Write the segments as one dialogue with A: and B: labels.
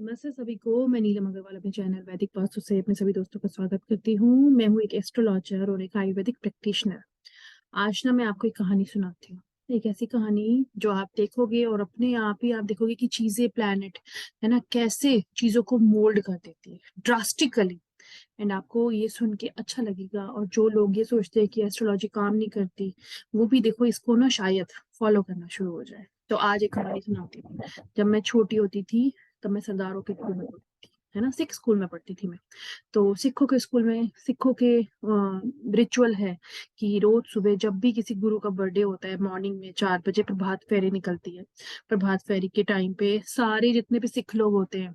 A: नमस्ते सभी को। मैं नीलम अग्रवाल अपने चैनल वैदिक वास्तु से अपने सभी दोस्तों का स्वागत करती हूँ। मैं हूँ एक एस्ट्रोलॉजर और एक आयुर्वेदिक प्रैक्टिशनर। आज ना मैं आपको एक कहानी सुनाती हूँ। एक ऐसी कहानी जो आप देखोगे और अपने आप ही आप देखोगे कि चीजें, प्लैनेट है ना, कैसे चीजों को मोल्ड कर देती है ड्रास्टिकली। एंड आपको ये सुन के अच्छा लगेगा। और जो लोग ये सोचते हैं कि एस्ट्रोलॉजी काम नहीं करती, वो भी देखो इसको ना शायद फॉलो करना शुरू हो जाए। तो आज एक कहानी सुनाती हूँ। जब मैं छोटी होती थी तब मैं सरदारों के स्कूल में पढ़ती थी, है ना, सिख स्कूल में पढ़ती थी मैं। तो सिखों के स्कूल में सिखों के रिचुअल है कि रोज सुबह जब भी किसी गुरु का बर्थडे होता है, मॉर्निंग में 4 बजे प्रभात फेरी निकलती है। प्रभात फेरी के टाइम पे सारे जितने भी सिख लोग होते हैं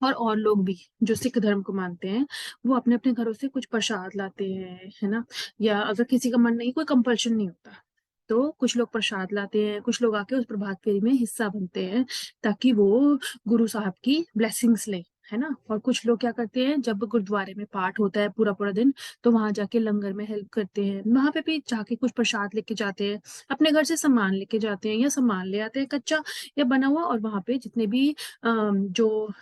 A: और लोग भी जो सिख धर्म को मानते हैं, वो अपने अपने घरों से कुछ प्रसाद लाते हैं, है ना। या अगर किसी का मन नहीं, कोई कंपल्शन नहीं होता, तो कुछ लोग प्रसाद लाते हैं, कुछ लोग आके उस प्रभात फेरी में हिस्सा बनते हैं ताकि वो गुरु साहब की ब्लेसिंग्स ले, है ना। और कुछ लोग क्या करते हैं, जब गुरुद्वारे में पाठ होता है पूरा पूरा दिन, तो वहां जाके लंगर में हेल्प करते हैं, वहां पे भी जाके कुछ प्रसाद लेके जाते हैं, अपने घर से सामान लेके जाते हैं या सामान ले आते हैं कच्चा या बना हुआ। और वहां पे जितने भी जो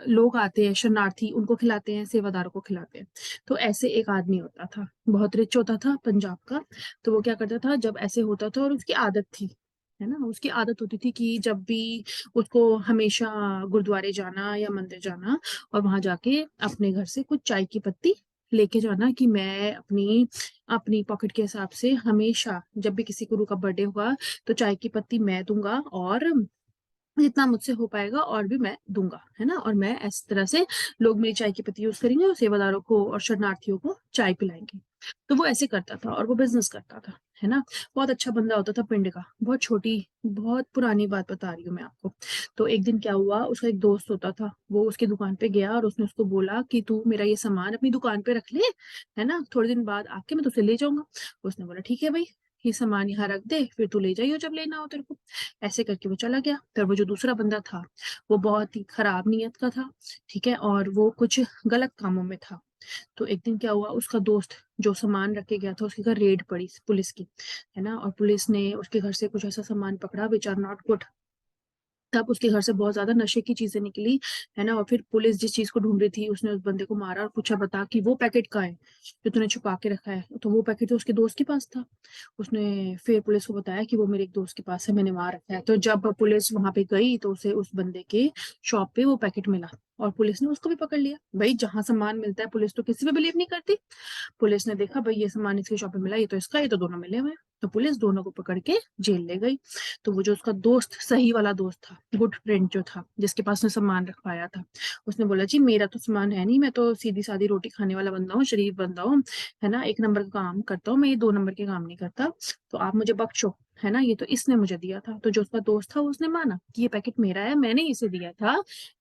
A: लोग आते हैं शरणार्थी, उनको खिलाते हैं, सेवादारों को खिलाते हैं। तो ऐसे एक आदमी होता था, बहुत रिच होता था, पंजाब का। तो वो क्या करता था, जब ऐसे होता था, और उसकी आदत थी, है ना, उसकी आदत होती थी कि जब भी उसको हमेशा गुरुद्वारे जाना या मंदिर जाना और वहां जाके अपने घर से कुछ चाय की पत्ती लेके जाना कि मैं अपनी अपनी पॉकेट के हिसाब से हमेशा जब भी किसी गुरु का बर्थडे होगा तो चाय की पत्ती मैं दूंगा, और जितना मुझसे हो पाएगा और भी मैं दूंगा, है ना। और मैं इस तरह से लोग मेरी चाय की पत्ती यूज करेंगे और सेवादारों को और शरणार्थियों को चाय पिलाएंगे। तो वो ऐसे करता था और वो बिजनेस करता था, है ना। बहुत अच्छा बंदा होता था पिंड का। बहुत छोटी, बहुत पुरानी बात बता रही हूँ मैं आपको। तो एक दिन क्या हुआ, उसका एक दोस्त होता था, वो उसकी दुकान पे गया और उसने उसको बोला कि तू मेरा ये सामान अपनी दुकान पे रख ले, है ना, थोड़े दिन बाद आके मैं तुझसे ले जाऊंगा। उसने बोला ठीक है भाई, ये सामान यहाँ रख दे, फिर तू ले जाइयो जब लेना हो तेरे को। ऐसे करके वो चला गया। फिर वो जो दूसरा बंदा था, वो बहुत ही खराब नीयत का था, ठीक है, और वो कुछ गलत कामों में था। तो एक दिन क्या हुआ, उसका दोस्त जो सामान रख के गया था, उसके घर रेड पड़ी पुलिस की, है ना। और पुलिस ने उसके घर से कुछ ऐसा सामान पकड़ा विच आर नॉट गुड। तब उसके घर से बहुत ज्यादा नशे की चीजें निकली, है ना। और फिर पुलिस जिस चीज को ढूंढ रही थी, उसने उस बंदे को मारा और पूछा, बता कि वो पैकेट कहाँ है जो तूने छुपा के रखा है। तो वो पैकेट तो उसके दोस्त के पास था। उसने फिर पुलिस को बताया कि वो मेरे एक दोस्त के पास है, मैंने वहां रखा है। तो जब पुलिस वहां पे गई तो उसे उस बंदे के शॉप पे वो पैकेट मिला, और पुलिस ने उसको भी पकड़ लिया। भाई जहां सामान मिलता है पुलिस तो किसी पे बिलीव नहीं करती। पुलिस ने देखा भाई ये सामान इसके शॉप पे मिला, ये तो इसका, ये तो दोनों मिले हुए हैं। तो पुलिस दोनों को पकड़ के जेल ले गई। तो वो जो उसका दोस्त, सही वाला दोस्त था, गुड फ्रेंड जो था, जिसके पास उसने सामान रखवाया था, उसने बोला जी मेरा तो सामान है नहीं, मैं तो सीधी सादी रोटी खाने वाला बंदा हूँ, शरीफ बंदा हूँ, है ना, 1 नंबर का काम करता हूँ मैं, ये 2 नंबर के काम नहीं करता, तो आप मुझे बख्शो, है ना, ये तो इसने मुझे दिया था। तो जो उसका दोस्त था उसने माना कि ये पैकेट मेरा है, मैंने इसे दिया था,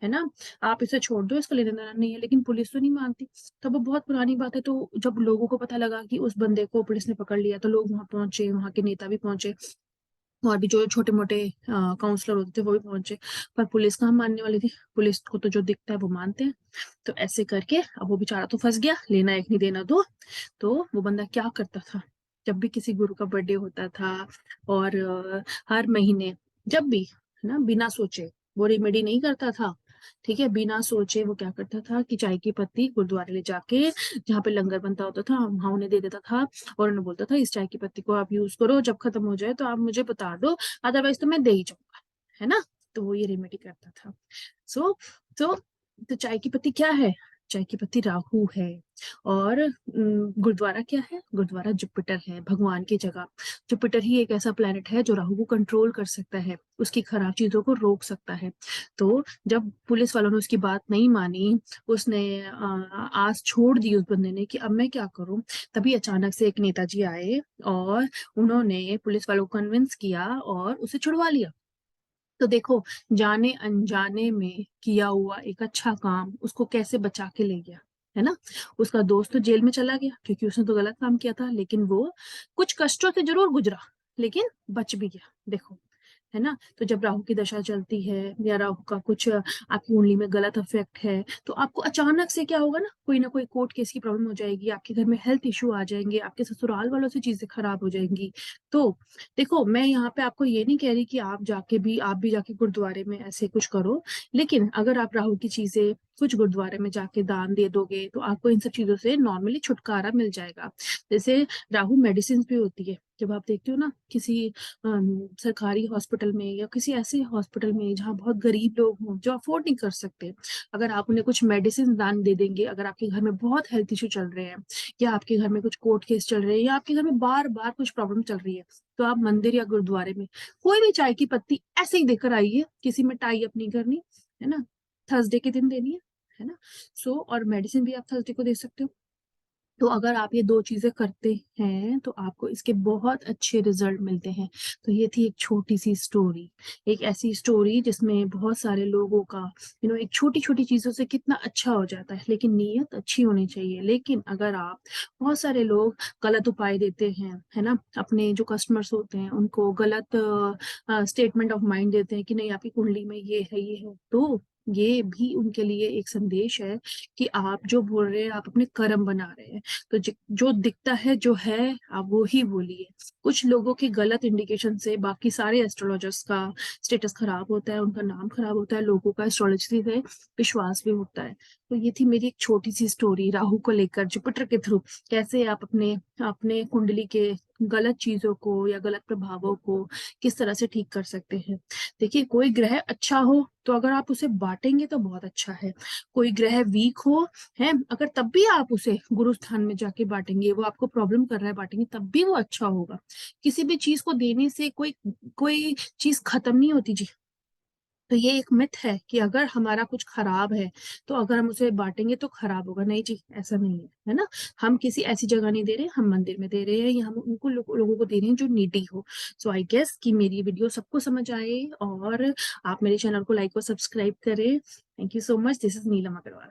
A: है ना, आप इसे छोड़ दो, इसका लेना देना नहीं है। लेकिन पुलिस तो नहीं मानती। तब वो बहुत पुरानी बात है। तो जब लोगों को पता लगा कि उस बंदे को पुलिस ने पकड़ लिया, तो लोग वहां पहुंचे, वहां के नेता भी पहुंचे, और भी जो छोटे मोटे काउंसलर होते थे वो भी पहुंचे। पर पुलिस कहाँ मानने वाली थी। पुलिस को तो जो दिखता है वो मानते हैं। तो ऐसे करके अब वो बेचारा तो फंस गया, लेना एक नहीं देना दो। तो वो बंदा क्या करता था, जब भी किसी गुरु का बर्थडे होता था और हर महीने जब भी, है ना, बिना सोचे, वो रेमेडी नहीं करता था, ठीक है, बिना सोचे वो क्या करता था कि चाय की पत्ती गुरुद्वारे ले जाके जहाँ पे लंगर बनता होता था वहां उन्हें दे देता था। और उन्हें बोलता था इस चाय की पत्ती को आप यूज करो, जब खत्म हो जाए तो आप मुझे बता दो, अदरवाइज तो मैं दे ही जाऊंगा, है ना। तो वो ये रेमेडी करता था। सो तो तो चाय की पत्ती क्या है, चाय की पत्ती राहु है। और गुरुद्वारा क्या है, गुरुद्वारा जुपिटर है, भगवान की जगह। जुपिटर ही एक ऐसा प्लेनेट है जो राहु को कंट्रोल कर सकता है, उसकी खराब चीजों को रोक सकता है। तो जब पुलिस वालों ने उसकी बात नहीं मानी, उसने आस छोड़ दी उस बंदे ने कि अब मैं क्या करूं, तभी अचानक से एक नेताजी आए और उन्होंने पुलिस वालों को कन्विंस किया और उसे छुड़वा लिया। तो देखो, जाने अनजाने में किया हुआ एक अच्छा काम उसको कैसे बचा के ले गया, है ना। उसका दोस्त तो जेल में चला गया क्योंकि उसने तो गलत काम किया था, लेकिन वो कुछ कष्टों से जरूर गुजरा, लेकिन बच भी गया। देखो है ना? तो जब राहु की दशा चलती है या राहु का कुछ आपकी कुंडली में गलत इफेक्ट है, तो आपको अचानक से क्या होगा ना कोई कोर्ट केस की प्रॉब्लम हो जाएगी, आपके घर में हेल्थ इश्यू आ जाएंगे, आपके ससुराल वालों से चीजें खराब हो जाएंगी। तो देखो, मैं यहाँ पे आपको ये नहीं कह रही कि आप भी जाके गुरुद्वारे में ऐसे कुछ करो, लेकिन अगर आप राहु की चीजें कुछ गुरुद्वारे में जाके दान दे दोगे तो आपको इन सब चीजों से नॉर्मली छुटकारा मिल जाएगा। जैसे राहु मेडिसिन भी होती है, जब आप देखते हो ना किसी सरकारी हॉस्पिटल में या किसी ऐसे हॉस्पिटल में जहाँ बहुत गरीब लोग हों जो अफोर्ड नहीं कर सकते, अगर आप उन्हें कुछ मेडिसिन दान दे देंगे, अगर आपके घर में बहुत हेल्थ इश्यू चल रहे हैं या आपके घर में कुछ कोर्ट केस चल रहे हैं या आपके घर में बार बार कुछ प्रॉब्लम चल रही है, तो आप मंदिर या गुरुद्वारे में कोई भी चाय की पत्ती ऐसे ही देकर आइए, किसी में टाई अप नहीं करनी, है ना? थर्सडे के दिन देनी है ना? और मेडिसिन भी आप थर्सडे को दे सकते हो। तो अगर आप ये दो चीजें करते हैं तो आपको इसके बहुत अच्छे रिजल्ट मिलते हैं। तो ये थी एक छोटी सी स्टोरी, एक ऐसी स्टोरी जिसमें बहुत सारे लोगों का एक छोटी छोटी चीजों से कितना अच्छा हो जाता है, लेकिन नीयत अच्छी होनी चाहिए। लेकिन अगर आप बहुत सारे लोग गलत उपाय देते हैं, है ना, अपने जो कस्टमर्स होते हैं उनको गलत स्टेटमेंट ऑफ माइंड देते हैं कि नहीं आपकी कुंडली में ये है, तो ये भी उनके लिए एक संदेश है कि आप जो बोल रहे हैं आप अपने कर्म बना रहे हैं। तो जो दिखता है जो है आप वो ही बोलिए। कुछ लोगों की गलत इंडिकेशन से बाकी सारे एस्ट्रोलॉजर्स का स्टेटस खराब होता है, उनका नाम खराब होता है, लोगों का एस्ट्रोलॉजी से विश्वास भी होता है। तो ये थी मेरी एक छोटी सी स्टोरी राहु को लेकर, जुपिटर के थ्रू कैसे आप अपने अपने कुंडली के गलत चीजों को या गलत प्रभावों को किस तरह से ठीक कर सकते हैं। देखिए, कोई ग्रह अच्छा हो तो अगर आप उसे बांटेंगे तो बहुत अच्छा है, कोई ग्रह वीक हो है अगर तब भी आप उसे गुरु स्थान में जाके बांटेंगे, वो आपको प्रॉब्लम कर रहा है बांटेंगे तब भी वो अच्छा होगा। किसी भी चीज को देने से कोई कोई चीज खत्म नहीं होती जी। तो ये एक मिथ है कि अगर हमारा कुछ खराब है तो अगर हम उसे बांटेंगे तो खराब होगा, नहीं जी, ऐसा नहीं है ना? हम किसी ऐसी जगह नहीं दे रहे, हम मंदिर में दे रहे हैं या हम उनको लोगों को दे रहे हैं जो नीडी हो। सो आई गेस कि मेरी वीडियो सबको समझ आए और आप मेरे चैनल को लाइक और सब्सक्राइब करें। Thank you so much. This is Neelam Agarwal.